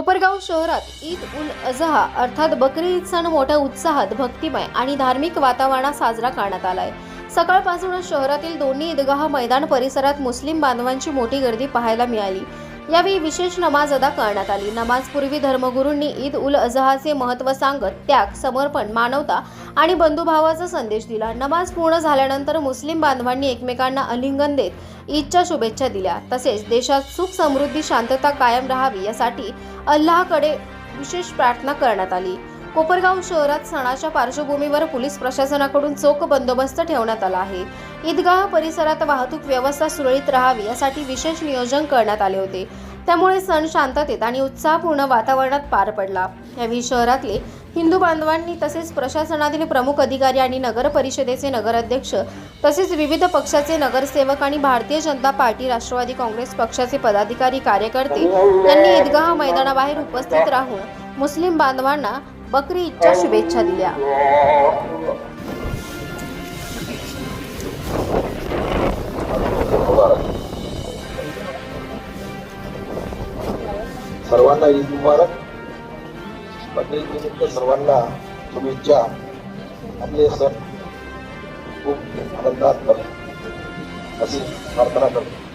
कोपरगाव शहरात ईद उल अजहा अर्थात बकरी ईद सण मोठ्या उत्साहात, भक्तिमय आणि धार्मिक वातावरणात साजरा करण्यात आलाय। सकाळपासूनच शहरातील दोन्ही ईदगाह मैदान परिसरात मुस्लिम बांधवांची मोठी गर्दी पाहायला मिळाली। यावेळी विशेष नमाज अदा करण्यात आली। नमाजपूर्वी धर्मगुरूंनी ईद उल अजहाचे महत्त्व सांगत त्याग, समर्पण, मानवता आणि बंधुभावाचा संदेश दिला। नमाज पूर्ण झाल्यानंतर मुस्लिम बांधवांनी एकमेकांना आलिंगन देत ईदच्या शुभेच्छा दिल्या। तसेच देशात सुख, समृद्धी, शांतता कायम राहावी यासाठी अल्लाहकडे विशेष प्रार्थना करण्यात आली। कोपरगाव शहरात सणाच्या पार्श्वभूमीवर पोलीस प्रशासनाकडून चोख बंदोबस्त ठेवण्यात आला आहे। ईदगाह परिसरात वाहतूक व्यवस्था सुरळीत राहावी यासाठी विशेष नियोजन करण्यात आले होते। त्यामुळे सण शांततेत आणि उत्साहपूर्ण वातावरणात पार पडला। यावेळी शहरातले हिंदू बांधवांनी तसेच प्रशासनातील प्रमुख अधिकारी आणि नगर परिषदेचे नगराध्यक्ष तसेच विविध पक्षाचे नगरसेवक आणि भारतीय जनता पार्टी, राष्ट्रवादी काँग्रेस पक्षाचे पदाधिकारी, कार्यकर्ते यांनी ईदगाह मैदानाबाहेर उपस्थित राहून मुस्लिम बांधवांना बकरी ईदच्या शुभेच्छा दिल्या। सर्वांना ईद मुबारक। बकरी ईदनिमित्त सर्वांना शुभेच्छा। आपले सण खूप आनंदात अशी प्रार्थना करतो।